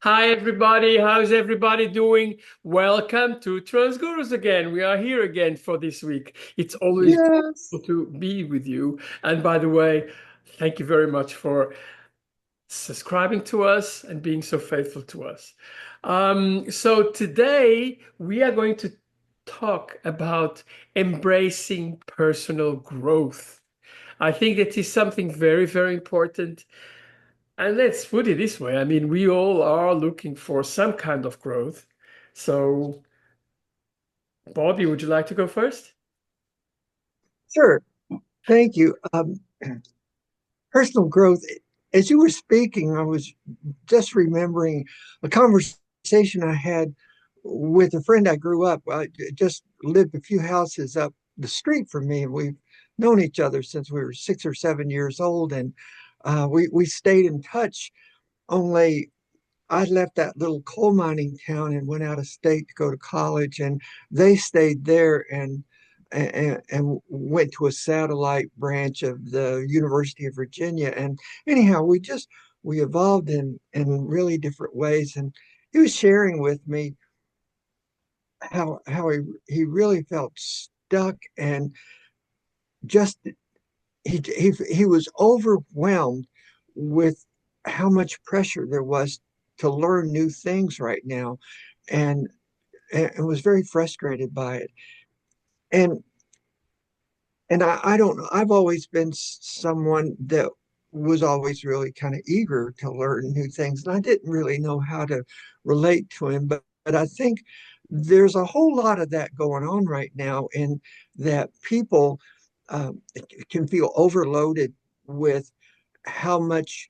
Hi, everybody. How's everybody doing? Welcome to Transgurus again. We are here again for this week. It's always Yes. good to be with you. And by the way, thank you very much for subscribing to us and being so faithful to us. So today we are going to talk about embracing personal growth. I think that is something very, very important. And let's put it this way. I mean, we all are looking for some kind of growth. So, Bobby, would you like to go first? Sure. Thank you. Personal growth. As you were speaking, I was just remembering a conversation I had with a friend I grew up. I just lived a few houses up the street from me. We've known each other since we were 6 or 7 years old, and we stayed in touch. Only I left that little coal mining town and went out of state to go to college, and they stayed there and went to a satellite branch of the University of Virginia. And anyhow, we evolved in really different ways. And he was sharing with me how he really felt stuck and just he was overwhelmed with how much pressure there was to learn new things right now, and and was very frustrated by it. And I don't know. I've always been someone that was always really kind of eager to learn new things, and I didn't really know how to relate to him. But I think there's a whole lot of that going on right now, and that people um, can feel overloaded with how much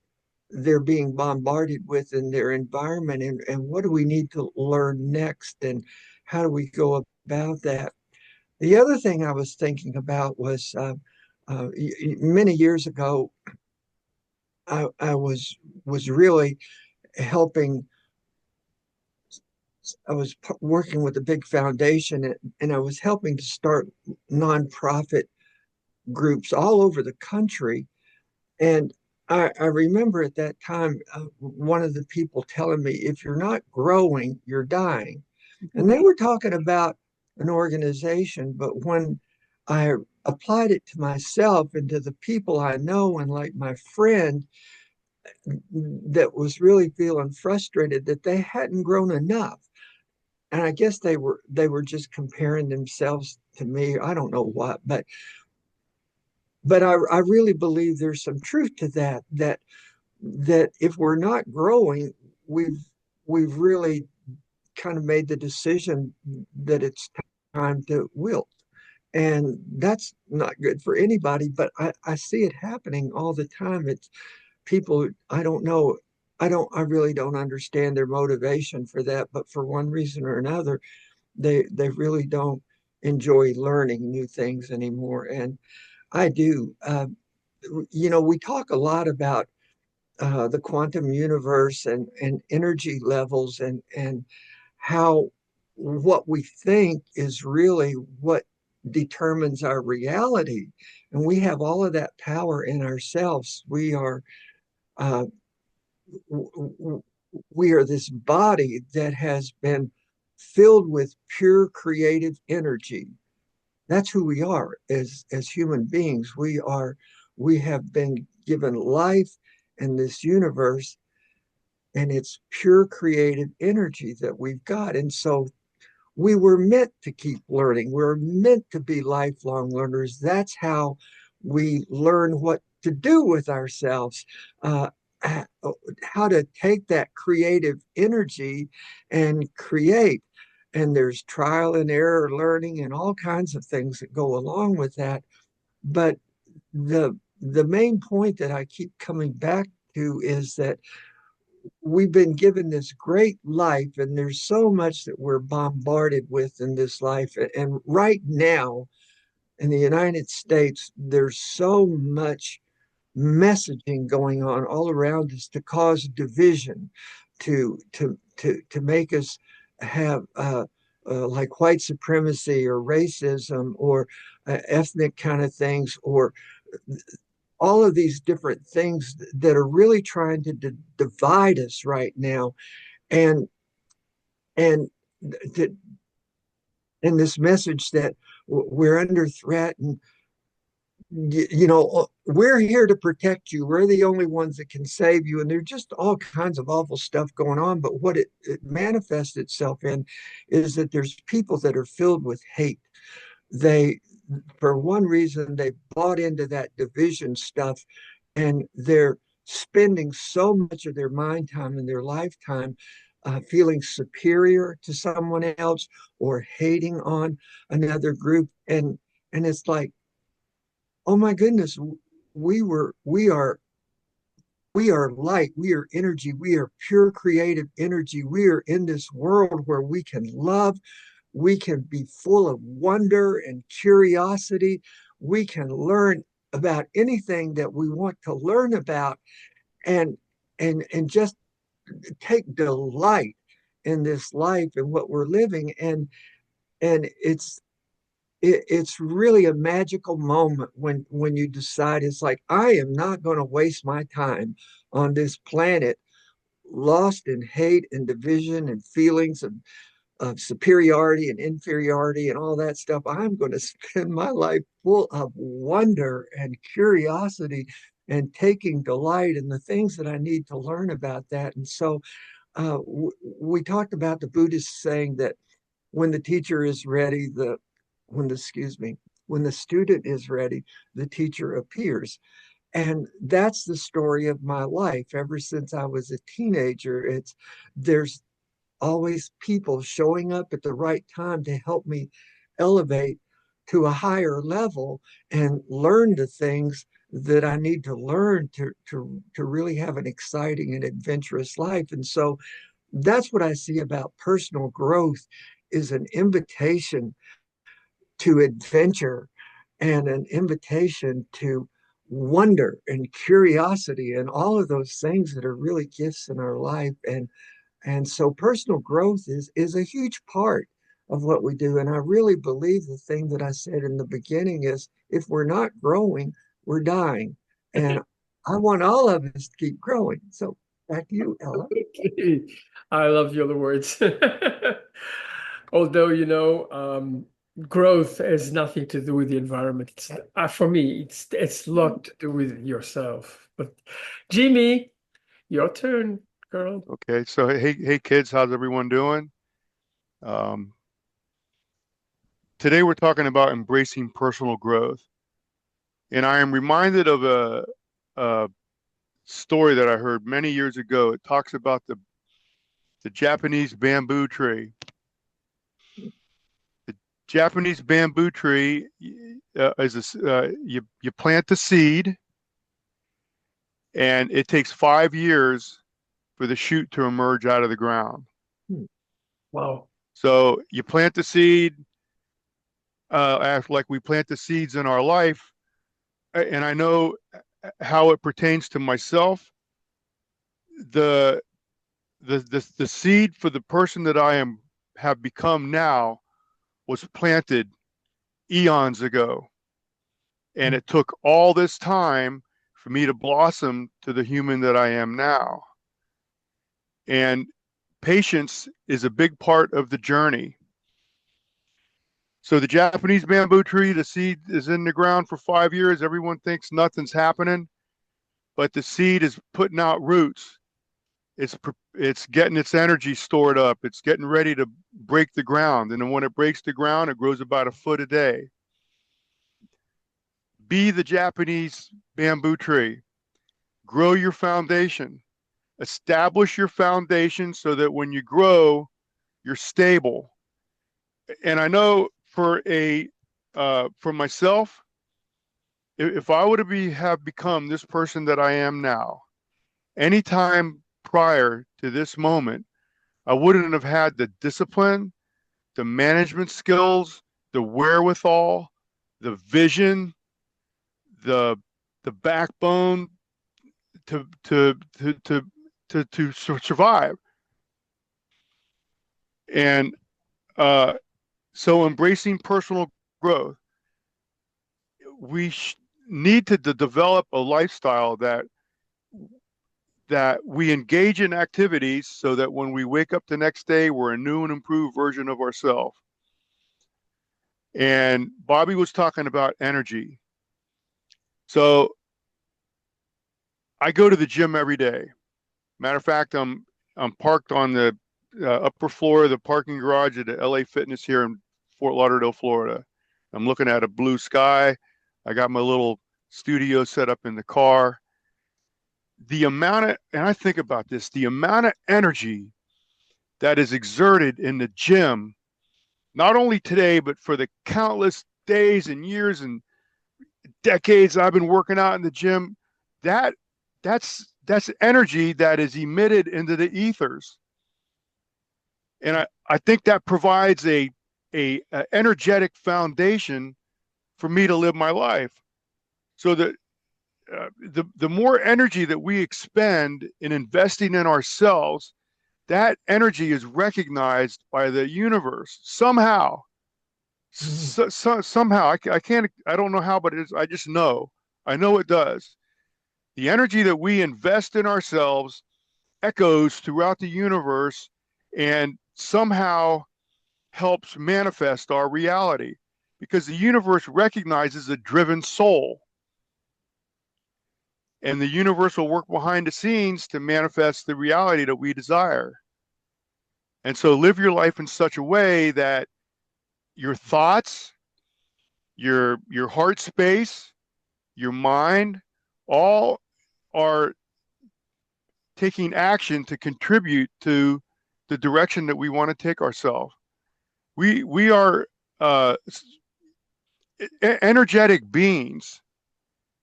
they're being bombarded with in their environment, and what do we need to learn next, and how do we go about that. The other thing I was thinking about was many years ago, I was really helping. I was working with a big foundation, and I was helping to start nonprofit groups all over the country. And I remember at that time, one of the people telling me, if you're not growing, you're dying. And they were talking about an organization, but when I applied it to myself and to the people I know, and like my friend that was really feeling frustrated that they hadn't grown enough. And I guess they were just comparing themselves to me. I don't know what, but I really believe there's some truth to that if we're not growing, we've really kind of made the decision that it's time to wilt. And that's not good for anybody, but I see it happening all the time. It's people, I don't know, I really don't understand their motivation for that, but for one reason or another, they really don't enjoy learning new things anymore. And I do. We talk a lot about the quantum universe and energy levels, and how what we think is really what determines our reality. And we have all of that power in ourselves. Uh, we are this body that has been filled with pure creative energy. That's who we are as human beings. We have been given life in this universe, and it's pure creative energy that we've got. And so we were meant to keep learning. We're meant to be lifelong learners. That's how we learn what to do with ourselves, uh, how to take that creative energy and create. And there's trial and error learning and all kinds of things that go along with that. But the main point that I keep coming back to is that we've been given this great life, and there's so much that we're bombarded with in this life. And right now in the United States, there's so much messaging going on all around us to cause division, to make us have like white supremacy or racism or ethnic kind of things, or all of these different things that are really trying to divide us right now. and and th- and this message that we're under threat, and we're here to protect you. We're the only ones that can save you. And there's just all kinds of awful stuff going on. But what it manifests itself in is that there's people that are filled with hate. They, for one reason, they bought into that division stuff, and they're spending so much of their mind time and their lifetime feeling superior to someone else or hating on another group. And it's like, oh my goodness, we were we are light, we are energy, we are pure creative energy. We are in this world where we can love, we can be full of wonder and curiosity, we can learn about anything that we want to learn about, and and just take delight in this life and what we're living. And it's really a magical moment when you decide, it's like, I am not going to waste my time on this planet lost in hate and division and feelings of superiority and inferiority and all that stuff. I'm going to spend my life full of wonder and curiosity and taking delight in the things that I need to learn about that. And so we talked about the Buddhist saying that when the teacher is ready, excuse me, when the student is ready, the teacher appears. And that's the story of my life ever since I was a teenager. There's always people showing up at the right time to help me elevate to a higher level and learn the things that I need to learn to really have an exciting and adventurous life. And so that's what I see about personal growth, is an invitation to adventure and an invitation to wonder and curiosity and all of those things that are really gifts in our life. And so personal growth is a huge part of what we do. And I really believe the thing that I said in the beginning is, if we're not growing, we're dying. And I want all of us to keep growing. So back to you, Ella. I love your words. Although, growth has nothing to do with the environment. For me, it's a lot to do with yourself. But Jimmy, your turn, girl. Okay, so hey kids, how's everyone doing? Um, Today we're talking about embracing personal growth, and I am reminded of a story that I heard many years ago. It talks about the Japanese bamboo tree. The Japanese bamboo tree you plant the seed, and it takes 5 years for the shoot to emerge out of the ground. Wow. So you plant the seed, like we plant the seeds in our life, and I know how it pertains to myself. The the seed for the person that have become now was planted eons ago, and it took all this time for me to blossom to the human that I am now. And patience is a big part of the journey. So the Japanese bamboo tree, the seed is in the ground for 5 years. Everyone thinks nothing's happening, but the seed is putting out roots. It's getting its energy stored up. It's getting ready to break the ground. And then when it breaks the ground, it grows about a foot a day. Be the Japanese bamboo tree. Grow your foundation. Establish your foundation so that when you grow, you're stable. And I know for myself, if I would have become this person that I am now, anytime prior to this moment, I wouldn't have had the discipline, the management skills, the wherewithal, the vision, the the backbone to to to to to survive. And so embracing personal growth, we need to develop a lifestyle that that we engage in activities so that when we wake up the next day, we're a new and improved version of ourselves. And Bobby was talking about energy. So I go to the gym every day. Matter of fact, I'm parked on the upper floor of the parking garage at the LA Fitness here in Fort Lauderdale, Florida. I'm looking at a blue sky. I got my little studio set up in the car. And I think about this, the amount of energy that is exerted in the gym, not only today, but for the countless days and years and decades I've been working out in the gym, that that's energy that is emitted into the ethers. And I think that provides a energetic foundation for me to live my life. So that the more energy that we expend in investing in ourselves, that energy is recognized by the universe somehow. Somehow, I can't, I don't know how, but it is, I just know. I know it does. The energy that we invest in ourselves echoes throughout the universe and somehow helps manifest our reality because the universe recognizes a driven soul. And the universe will work behind the scenes to manifest the reality that we desire. And so live your life in such a way that your thoughts, your heart space, your mind, all are taking action to contribute to the direction that we want to take ourselves. We are energetic beings.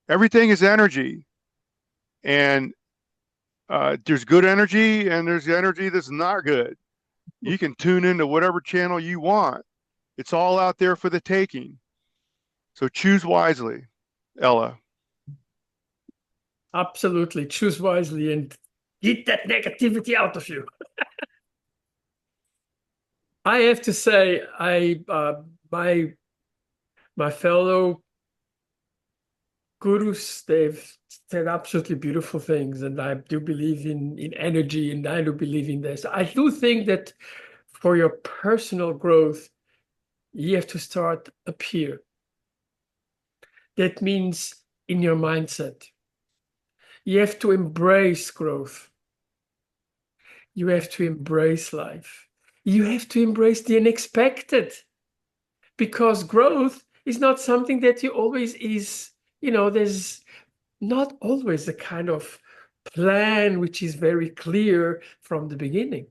Everything is energy, and there's good energy and there's energy that's not good. You can tune into whatever channel you want. It's all out there for the taking. So choose wisely, Ella. Absolutely. Choose wisely and get that negativity out of you. I have to say, my fellow gurus, they've said absolutely beautiful things, and I do believe in energy, and I do believe in this. I do think that for your personal growth, you have to start up here. That means in your mindset. You have to embrace growth. You have to embrace life. You have to embrace the unexpected, because growth is not something that you always is, there's not always a kind of plan which is very clear from the beginning.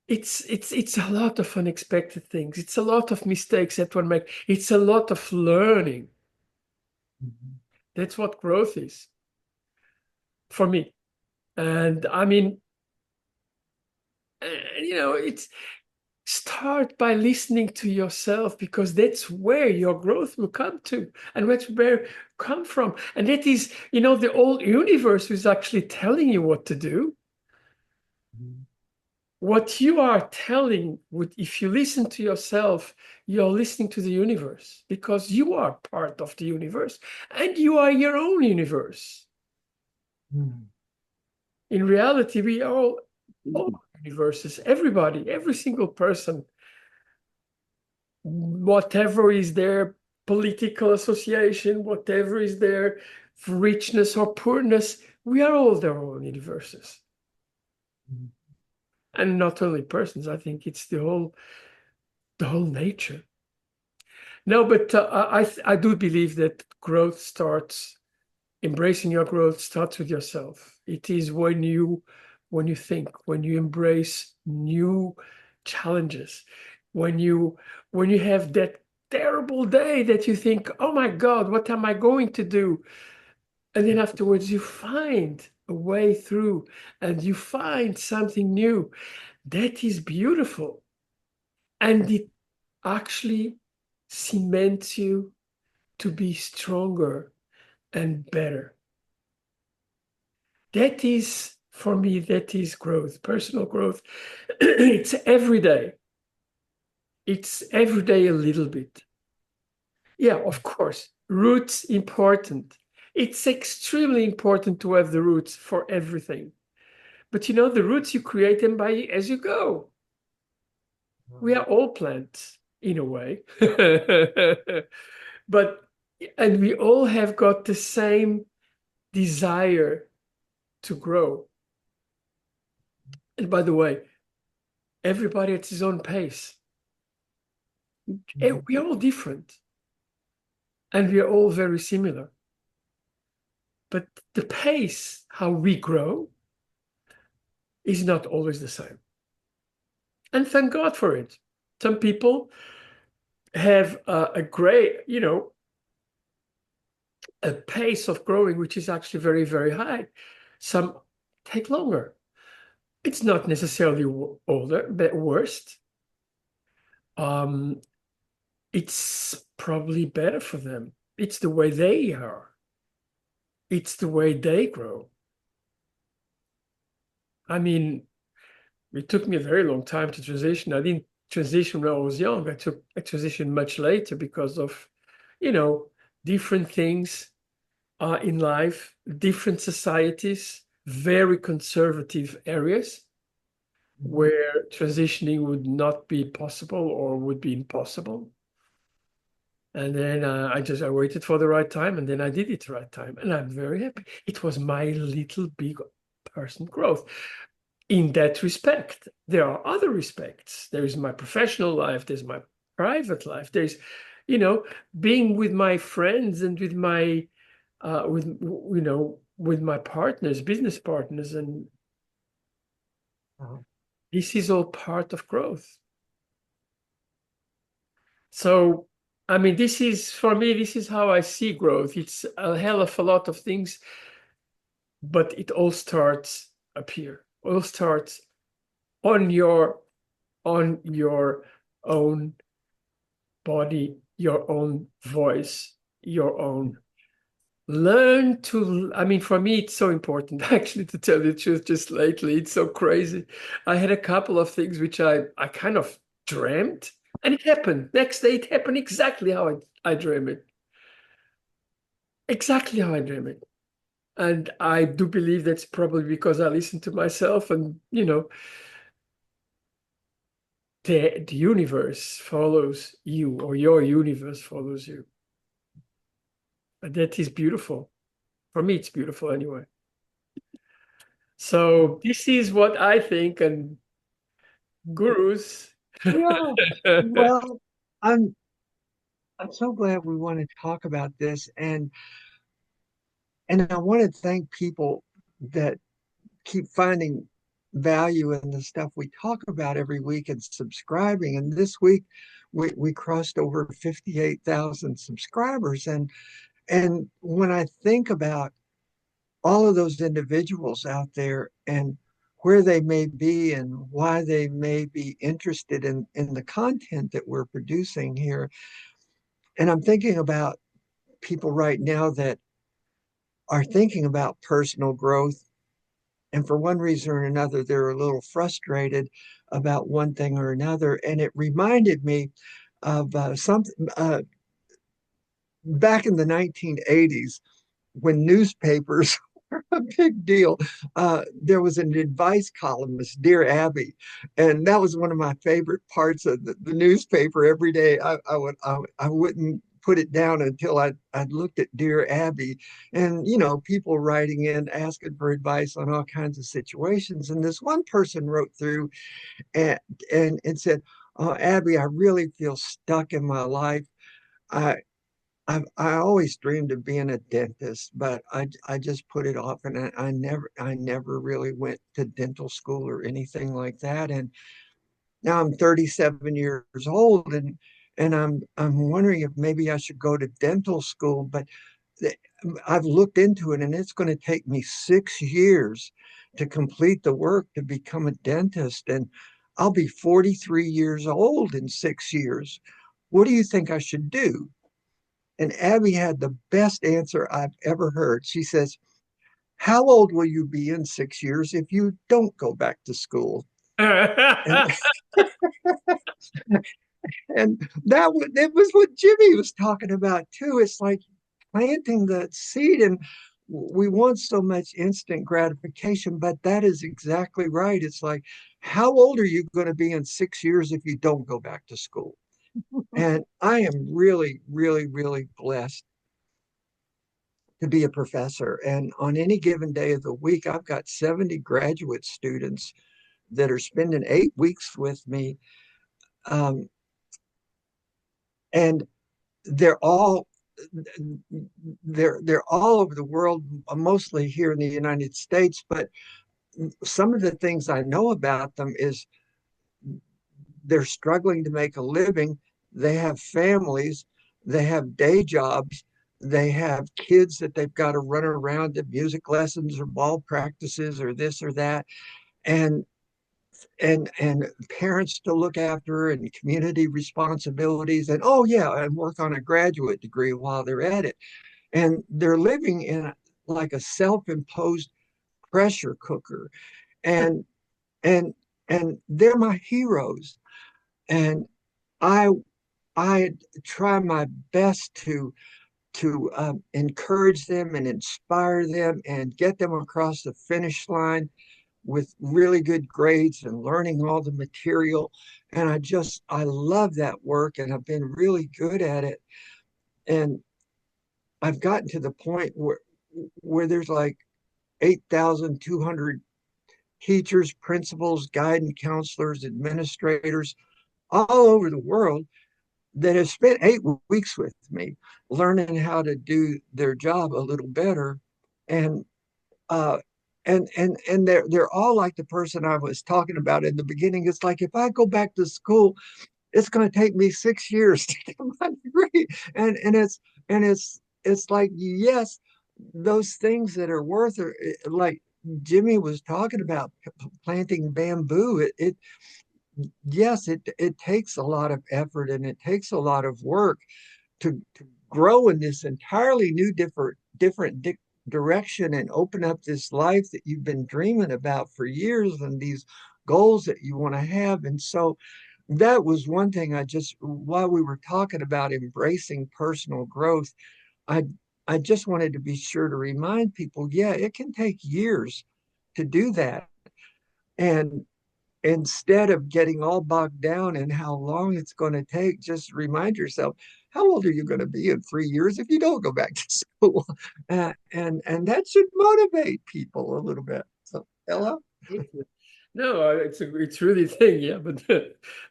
It's a lot of unexpected things. It's a lot of mistakes that one makes. It's a lot of learning. That's what growth is for me. And I mean, it's start by listening to yourself, because that's where your growth will come to, and that's where come from. And that is, the whole universe is actually telling you what to do. What you are telling, if you listen to yourself, you're listening to the universe, because you are part of the universe and you are your own universe. In reality, we are all universes. Everybody, every single person, whatever is their political association, whatever is their richness or poorness, we are all their own universes. And not only persons, I think it's the whole nature. No, but I do believe that growth starts, embracing your growth starts with yourself. It is when you think, when you embrace new challenges, when you have that terrible day that you think, oh my God, what am I going to do? And then afterwards you find a way through and you find something new. That is beautiful. And it actually cements you to be stronger and better. That is, for me, that is growth, personal growth. It's every day. It's every day a little bit. Yeah, of course. Roots important. It's extremely important to have the roots for everything. But the roots you create them by as you go. We are all plants in a way. But and we all have got the same desire to grow. And by the way, everybody at his own pace. We're all different and we're all very similar. But the pace, how we grow, is not always the same. And thank God for it. Some people have a great, a pace of growing, which is actually very, very high. Some take longer. It's not necessarily older, but worst. Um, it's probably better for them. It's the way they are. It's the way they grow. I mean, it took me a very long time to transition. I didn't transition when I was young. I transitioned much later because of, you know, different things in life, different societies, very conservative areas where transitioning would not be possible or would be impossible. And then I waited for the right time, and then I did it the right time, and I'm very happy. It was my little big person growth. In that respect, there are other respects. There is my professional life. There's my private life. There's, being with my friends and with my, with my partners, business partners, and Uh, this is all part of growth. So, I mean, this is for me, this is how I see growth. It's a hell of a lot of things, but it all starts up here. All starts on your own body, your own voice, your own. Learn to, I mean, for me, it's so important actually to tell you the truth. Just lately, it's so crazy. I had a couple of things which I kind of dreamt, and it happened. Next day, it happened exactly how I dream it. Exactly how I dream it. And I do believe that's probably because I listen to myself and, the universe follows you or your universe follows you. And that is beautiful. For me, it's beautiful anyway. So this is what I think, and gurus. yeah. Well, I'm I'm so glad we want to talk about this, and I want to thank people that keep finding value in the stuff we talk about every week and subscribing. And this week we crossed over 58,000 subscribers. And when I think about all of those individuals out there and where they may be and why they may be interested in the content that we're producing here, and I'm thinking about people right now that are thinking about personal growth. And for one reason or another, they're a little frustrated about one thing or another. And it reminded me of something back in the 1980s when newspapers were a big deal. There was an advice columnist, Dear Abby, and that was one of my favorite parts of the newspaper. Every day, I wouldn't put it down until I'd looked at Dear Abby, and people writing in asking for advice on all kinds of situations. And this one person wrote through and and said, "Oh, Abby, I really feel stuck in my life. I I always dreamed of being a dentist, but I just put it off, and I never really went to dental school or anything like that. And now I'm 37 years old, and I'm wondering if maybe I should go to dental school, but I've looked into it, and it's going to take me 6 years to complete the work to become a dentist, and I'll be 43 years old in 6 years. What do you think I should do?" And Abby had the best answer I've ever heard. She says, "How old will you be in 6 years if you don't go back to school?" And and that was what Jimmy was talking about too. It's like planting that seed. And we want so much instant gratification, but that is exactly right. It's like, how old are you going to be in 6 years if you don't go back to school? And I am really, really, really blessed to be a professor. And on any given day of the week, I've got 70 graduate students that are spending 8 weeks with me. Um, and they're all they're all over the world, mostly here in the United States. But some of the things I know about them is they're struggling to make a living. They have families, they have day jobs, they have kids that they've got to run around to music lessons or ball practices or this or that, and and parents to look after and community responsibilities, and oh yeah, and work on a graduate degree while they're at it. And they're living in like a self-imposed pressure cooker, and and and they're my heroes. And I I try my best to encourage them and inspire them and get them across the finish line with really good grades and learning all the material. And I love that work, and I've been really good at it. And I've gotten to the point where there's like 8,200 teachers, principals, guidance counselors, administrators all over the world that have spent 8 weeks with me learning how to do their job a little better. And uh and they're all like the person I was talking about in the beginning. It's like, if I go back to school, it's going to take me 6 years to get my degree. And it's like, yes, those things that are worth it, like Jimmy was talking about planting bamboo. It yes, it takes a lot of effort and it takes a lot of work to grow in this entirely new different direction and open up this life that you've been dreaming about for years, and these goals that you want to have. And so that was one thing. I just, while we were talking about embracing personal growth, I I just wanted to be sure to remind people, yeah, it can take years to do that. And instead of getting all bogged down in how long it's going to take, just remind yourself, how old are you going to be in 3 years if you don't go back to school? And that should motivate people a little bit. So, Ella? No, it's really a thing, yeah. But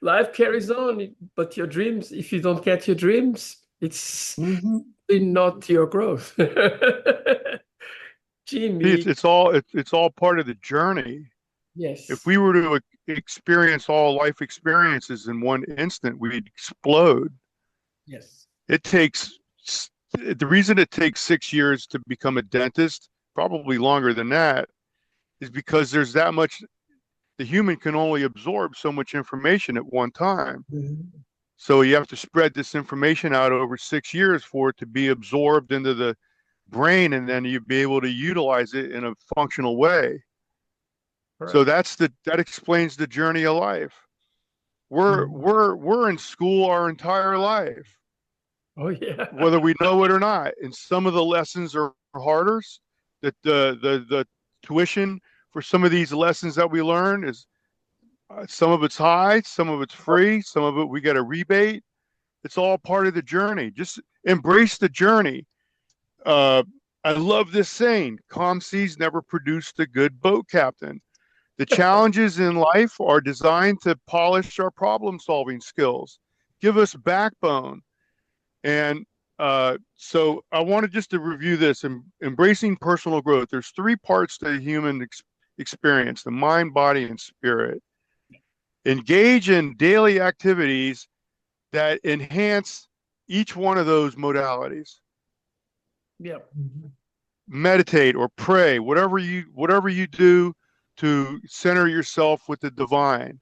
life carries on. But your dreams, if you don't get your dreams, it's Mm-hmm. really not your growth. See, Jimmy, it's all part of the journey. If yes, we were to experience all life experiences in one instant, we'd explode. yes, It takes the reason it takes 6 years to become a dentist, probably longer than that, is because there's that much. The human can only absorb so much information at one time. Mm-hmm. So you have to spread this information out over 6 years for it to be absorbed into the brain, and then you'd be able to utilize it in a functional way. So correct. that explains the journey of life. We're in school our entire life, Oh yeah. whether we know it or not. And some of the lessons are harder. That the tuition for some of these lessons that we learn is some of it's high, some of it's free, some of it we get a rebate. It's all part of the journey. Just embrace the journey. Uh, I love this saying: "Calm seas never produced a good boat captain." The challenges in life are designed to polish our problem-solving skills, give us backbone. And so I wanted just to review this: embracing personal growth. There's three parts to the human experience: the mind, body, and spirit. Engage in daily activities that enhance each one of those modalities. Yeah. Mm-hmm. Meditate or pray, whatever you do to center yourself with the divine.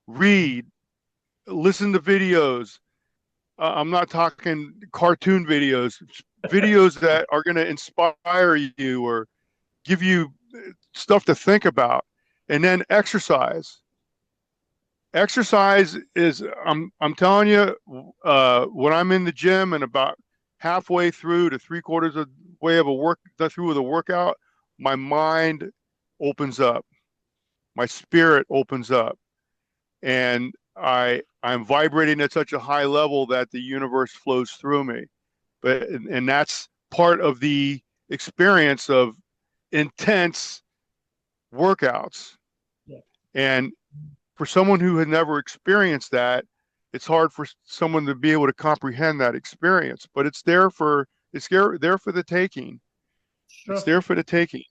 Read, listen to videos. I'm not talking cartoon videos, videos that are going to inspire you or give you stuff to think about. And then exercise. Exercise is, I'm telling you, when I'm in the gym and about halfway through to three-quarters of the way of a work through with a workout, my mind opens up, my spirit opens up, and I'm vibrating at such a high level that the universe flows through me. And that's part of the experience of intense workouts. Yeah. And for someone who had never experienced that, it's hard for someone to be able to comprehend that experience. But it's there for the taking. It's Sure. there for the taking,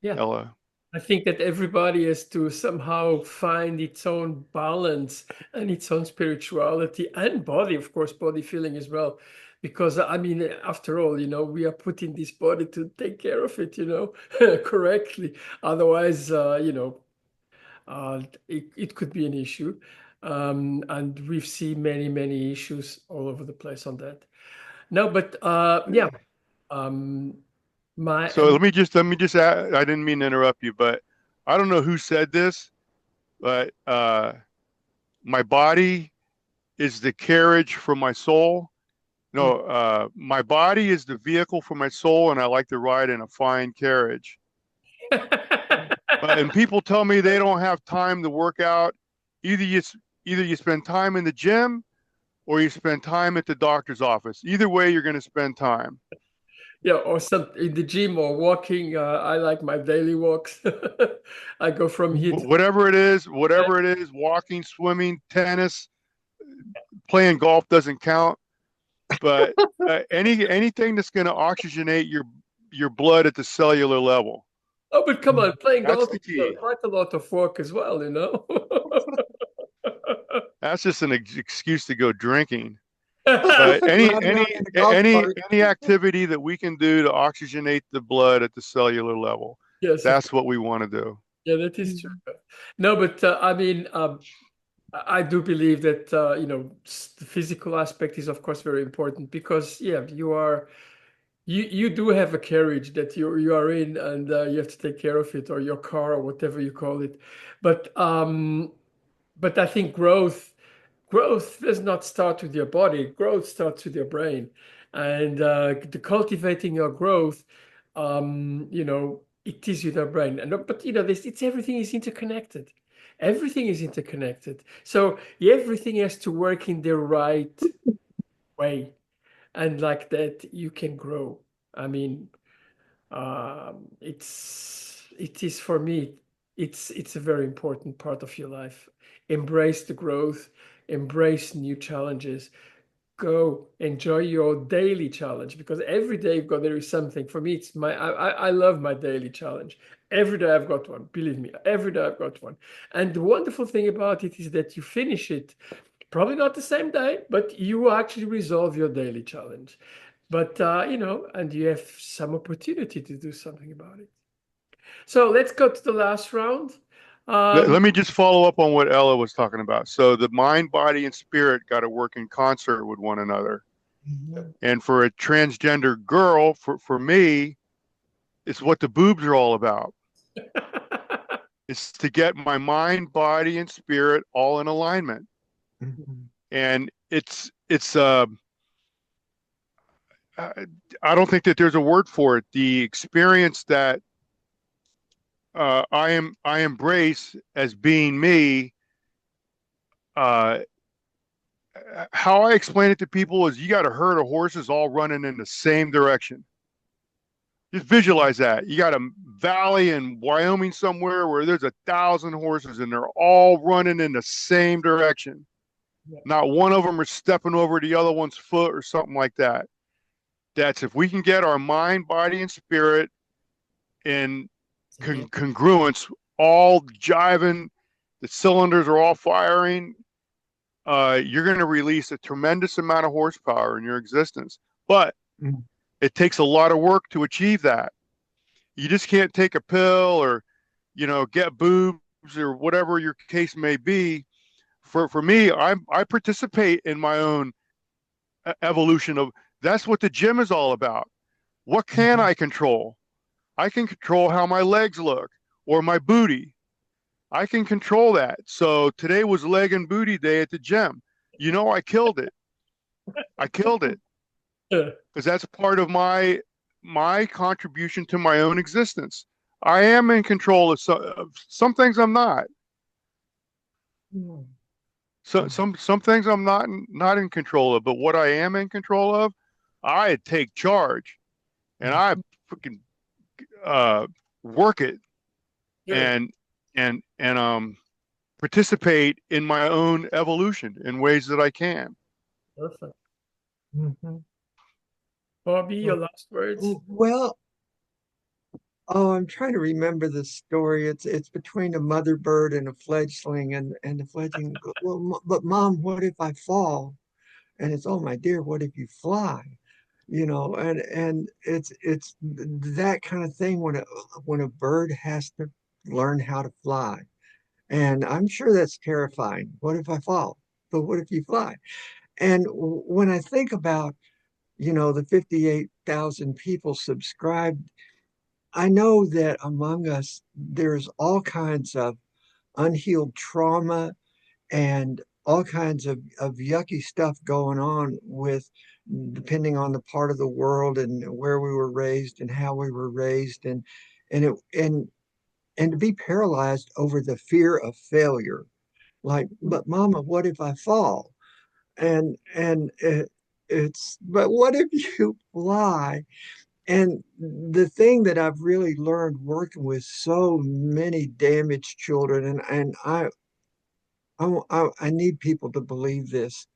Yeah. Ella. I think that everybody has to somehow find its own balance and its own spirituality and body, of course, body feeling as well. Because I mean, after all, we are put in this body to take care of it, correctly. Otherwise, it could be an issue. And we've seen many, many issues all over the place on that. No, but yeah, um, my So let me just add, I didn't mean to interrupt you, but I don't know who said this, but my body is the carriage for my soul. No, my body is the vehicle for my soul, and I like to ride in a fine carriage. And people tell me they don't have time to work out. Either you either you spend time in the gym or you spend time at the doctor's office. Either way, you're going to spend time. Yeah, or some in the gym or walking. I like my daily walks. I go from here to Whatever it is, walking, swimming, tennis, playing golf doesn't count. But anything that's going to oxygenate your blood at the cellular level. Oh, but come on, playing That's golf the is key. quite a lot of work as well. That's just an excuse to go drinking. But any Riding any around in a golf any cart. any activity that we can do to oxygenate the blood at the cellular level, Yes, of that's what we want to do. yeah, that is true. No, but I mean, I do believe that the physical aspect is of course very important because yeah, you do have a carriage that you are in and you have to take care of it or your car or whatever you call it. But I think growth does not start with your body. Growth starts with your brain, and the cultivating your growth, it is with our brain. And but this it's everything is interconnected. Everything is interconnected. So everything has to work in the right way, and like that you can grow. I mean, it is for me. It's a very important part of your life. Embrace the growth, embrace new challenges. Go enjoy your daily challenge because every day you've got there is something. For me, it's I love my daily challenge. Every day I've got one. Believe me, every day I've got one. And the wonderful thing about it is that you finish it probably not the same day, but you actually resolve your daily challenge. But and you have some opportunity to do something about it. So let's go to the last round. Let Um, me just follow up on what Ella was talking about. So the mind, body, and spirit got to work in concert with one another. Mhm. And for a transgender girl, for me, it's what the boobs are all about. It's to get my mind, body, and spirit all in alignment. Mhm. And it's I don't think that there's a word for it. The experience that I embrace as being me. Uh, how I explain it to people is you got a herd of horses all running in the same direction. Just visualize that. You got a valley in Wyoming somewhere where there's 1,000 horses and they're all running in the same direction. Not one of them are stepping over the other one's foot or something like that. That's if we can get our mind, body, and spirit in congruence, all jiving, the cylinders are all firing, you're going to release a tremendous amount of horsepower in your existence. But Mhm. it takes a lot of work to achieve that. You just can't take a pill or, get boobs or whatever your case may be. For me, I participate in my own evolution of that's what the gym is all about. What can Mhm. I control? I can control how my legs look or my booty. I can control that. So today was leg and booty day at the gym. I killed it. I killed it. because that's part of my contribution to my own existence. I am in control of some things. I'm not. Mm. So some things I'm not in control of, but what I am in control of, I take charge and I freaking uh, work it Good. and and participate in my own evolution in ways that I can. Perfect. Mhm. Bobby, your last words? Well, oh, I'm trying to remember the story. It's between a mother bird and a fledgling, and the fledgling goes, well, but Mom, what if I fall? And it's, oh my dear, what if you fly? You know, and it's that kind of thing when a bird has to learn how to fly. And I'm sure that's terrifying. What if I fall? But what if you fly? And when I think about, the 58,000 people subscribed, I know that among us, there's all kinds of unhealed trauma and all kinds of yucky stuff going on with depending on the part of the world and where we were raised and how we were raised and it and to be paralyzed over the fear of failure. Like, but Mama, what if I fall? And but what if you fly? And the thing that I've really learned working with so many damaged children, and I need people to believe this.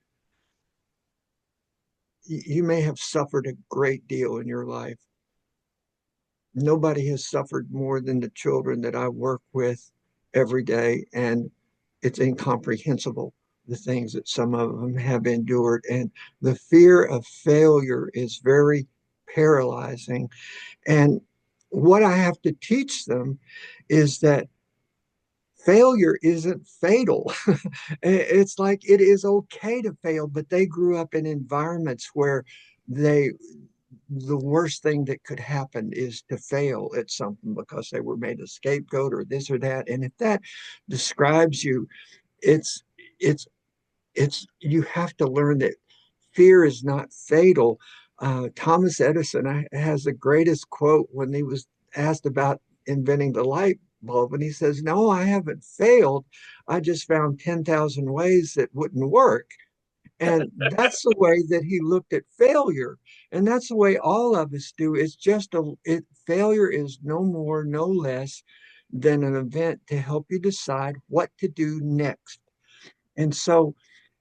You may have suffered a great deal in your life. Nobody has suffered more than the children that I work with every day, and it's incomprehensible the things that some of them have endured. And the fear of failure is very paralyzing. And what I have to teach them is that failure isn't fatal. It's like it is okay to fail, but they grew up in environments where they the worst thing that could happen is to fail at something because they were made a scapegoat or this or that. And if that describes you, it's it's it's you have to learn that fear is not fatal. Thomas Edison has the greatest quote when he was asked about inventing the light bulb, and he says, "No, I haven't failed. I just found 10,000 ways that wouldn't work." And that's the way that he looked at failure. And that's the way all of us do. Failure is no more, no less than an event to help you decide what to do next. And so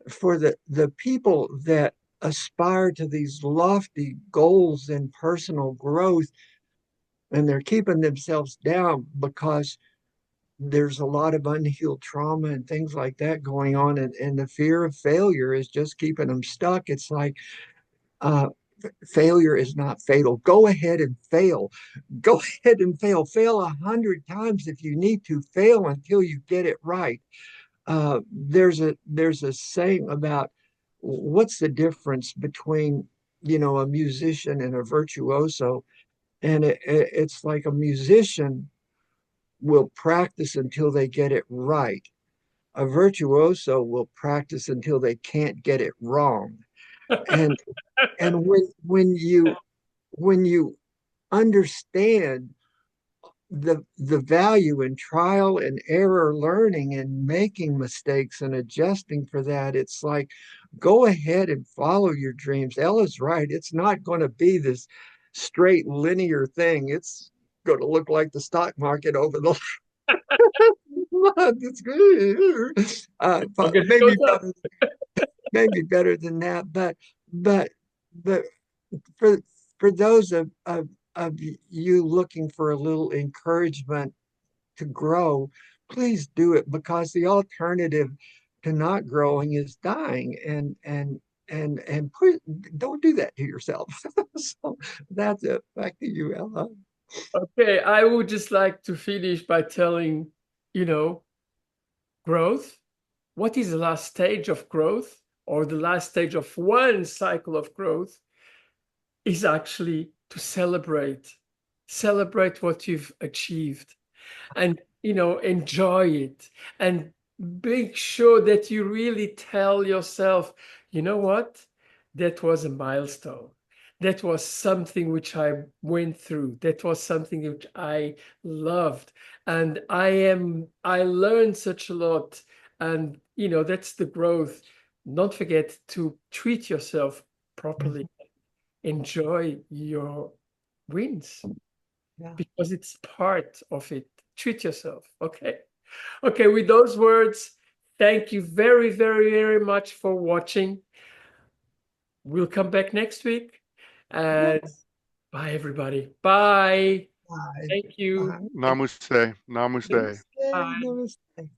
for the people that aspire to these lofty goals in personal growth, and they're keeping themselves down because there's a lot of unhealed trauma and things like that going on, and the fear of failure is just keeping them stuck. It's like uh, failure is not fatal. Go ahead and fail. Go ahead and fail. Fail 100 times if you need to. Fail until you get it right. There's a saying about what's the difference between a musician and a virtuoso, and it's like a musician will practice until they get it right. A virtuoso will practice until they can't get it wrong. And and when you understand the value in trial and error learning and making mistakes and adjusting for that, it's like go ahead and follow your dreams. Ella's right. It's not going to be this straight linear thing. It's going to look like the stock market over the month. It's good. Okay, it Maybe goes up. better, maybe better than that. But but for for those of you looking for a little encouragement to grow, please do it, because the alternative to not growing is dying. And don't do that to yourself. So that's it. Back to you, Ella. Okay, I would just like to finish by telling, you know, growth. What is the last stage of growth or the last stage of one cycle of growth is actually to celebrate what you've achieved and, enjoy it and make sure that you really tell yourself, you know what? That was a milestone. that was something which I went through. That was something which I loved. And I learned such a lot. And, that's the growth. Don't forget to treat yourself properly. Enjoy your wins Yeah. because it's part of it. Treat yourself. Okay. Okay. With those words, thank you very, very, very much for watching. We'll come back next week. And Yes. bye, everybody. Bye. Bye. Thank you. Bye. Thank Namaste. you. Namaste. Namaste. Bye. Namaste.